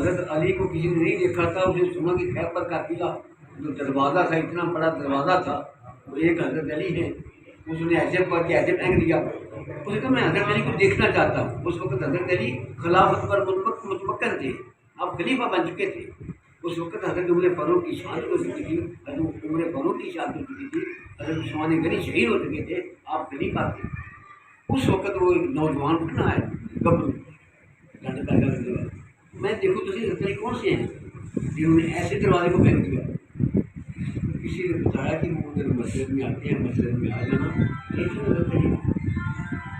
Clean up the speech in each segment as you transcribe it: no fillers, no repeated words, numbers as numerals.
حضرت علی کو کسی نے نہیں دیکھا تھا، اسے سنا کہ خیبر کا قلعہ جو دروازہ تھا، اتنا بڑا دروازہ تھا، وہ ایک حضرت علی ہے، اس نے ایسے پڑھ کے ایسے پھینک دیا۔ اس نے کہا میں حضرت علی کو دیکھنا چاہتا ہوں۔ اس وقت حضرت علی خلافت پر متمکن تھے، اب خلیفہ بن چکے تھے۔ اس وقت حضرت عمر فاروق کی شان ہو چکی تھی، حضرت عمر فاروق کی شان ہو چکی تھی، حضرت عثمان غنی شہید ہو چکے تھے، آپ خلیفہ تھے۔ اس وقت وہ ایک نوجوان اٹھنا ہے گبرو میں دیکھوں تو حضرت علی کون سے ہیں جنہوں نے ایسے دروازے کو پھینک دیا۔ کسی نے بتایا کہ وہ ادھر مسجد میں آتے ہیں، مسجد میں آ جانا ایسے حضرت علی،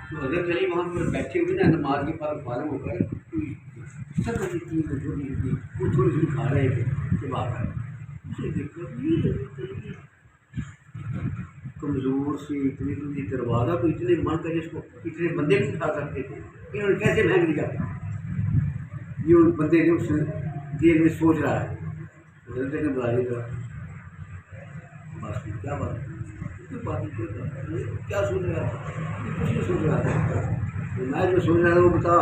تو حضرت علی وہاں پر بیٹھے ہوئے نا، نماز کے بعد فارغ ہو کر سب وہ تھوڑی سی کھا رہے تھے کہ بات ہے، اسے دیکھ کر یہ حضرت علی کمزور سے اتنی دروازہ کو اتنے من کر جس کو اتنے بندے نہیں کھا سکتے تھے، انہوں نے کیسے پھینک دیا؟ یہ ان بندے نے اس دیر میں سوچ رہا ہے، حضرت نے بلا لیا بس کیا بات کیا سوچ رہا تھا؟ کچھ نہیں سوچ رہا تھا، میں جو سوچ رہا تھا وہ بتا۔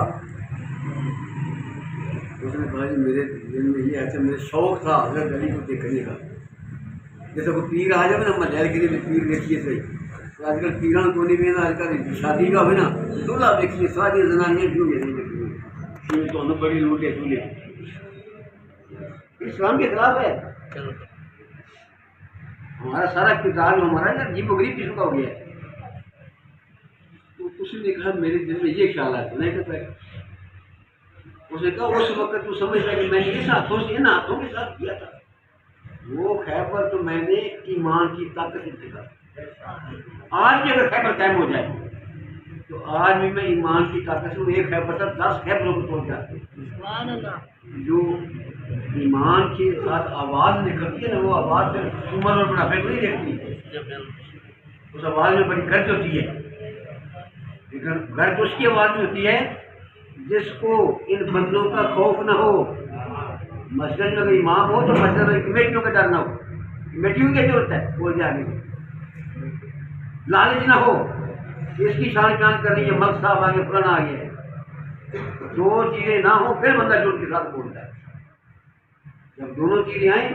اس نے کہا جی میرے دل میں یہ ایسا میرا شوق تھا حضرت علی کو دیکھنے کا، جیسے وہ پیر آ جائے نا مجھل کے لیے پیر دیکھیے صحیح، تو آج کل پیران کو نہیں ملنا، آج کل شادی کا ہوئے نا دولہا دیکھیے، ساری زنانیاں کیوں نہیں دیکھیے، تو ہمیں بڑی لوٹے دولہے، اسلام کے خلاف ہے ہمارا سارا کردار جو ہمارا ہے جیب و غریب قسم کا ہو گیا ہے۔ تو اس نے کہا میرے دل میں یہ خیال آتا نہیں کرتا ہے، اس نے کہا اس وقت تو سمجھتا کہ میں نے اس ہاتھوں سے ان ہاتھوں کے ساتھ کیا تھا، وہ خیبر تو میں نے ایمان کی طاقت سے دیکھا۔ آج بھی اگر خیبر قائم ہو جائے تو آج بھی میں ایمان کی طاقت سے ایک خیبر تک 10 خیبروں کو توڑ جاتے ہیں۔ جو ایمان کے ساتھ آواز نکلتی ہے نا، وہ آواز سے عمر اور بڑھاپے کو نہیں دیکھتی، اس آواز میں بڑی گرج ہوتی ہے، لیکن گرج اس کی آواز میں ہوتی ہے جس کو ان بندوں کا خوف نہ ہو۔ مسجد میں اگر امام ہو تو مسجد میں کمیٹیوں کا ڈر نہ ہو، کمیٹیوں کی ضرورت ہے بول جانے کی، لالچ نہ ہو کہ اس کی شان بیان کرنی ہے، ملک صاحب آگے فلانا آگے ہے، دو چیزیں نہ ہو پھر بندہ جھوٹ کے ساتھ بولتا ہے۔ جب دونوں چیزیں آئیں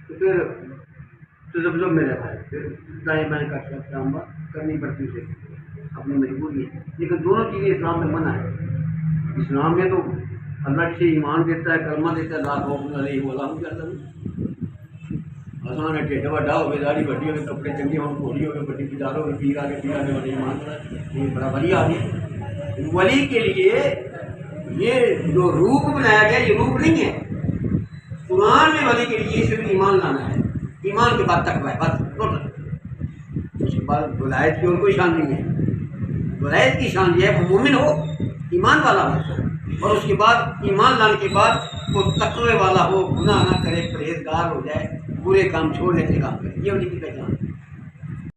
تو پھر تذبذب میں رہتا ہے، پھر دائیں بائیں کا کام کرنی پڑتی اسے اپنی مجبوری ہے، لیکن دونوں چیزیں اسلام میں منع ہے۔ اسلام میں تو اللہ کسی ایمان دیتا ہے، کلمہ دیتا ہے، لا خوف علیہم ولا هم يحزنون، آسان ہے کہ بڑا ہو داڑھی بڑی ہوگی، کپڑے چنگے ہوں، گھوڑی ہوگی، بڑی بازار ہوگی، پیر آگے والے ایمان یہ بڑا ولی آدمی۔ ولی کے لیے یہ جو روپ بنایا گیا یہ روپ نہیں ہے، قرآن میں ولی کے لیے صرف ایمان لانا ہے، ایمان کے بعد تقویٰ ہے بس ٹوٹل، اس کے بعد ولایت کی اور کوئی شان نہیں ہے۔ ولایت کی شان یہ ہے وہ مومن ہو، ایمان والا ہو، اور اس کے بعد ایمان لانے کے بعد وہ تقوی والا ہو، گناہ نہ کرے، پرہیزگار ہو جائے، برے کام چھوڑ ایسے کام کرے، یہ ولی کی پہچان ہے۔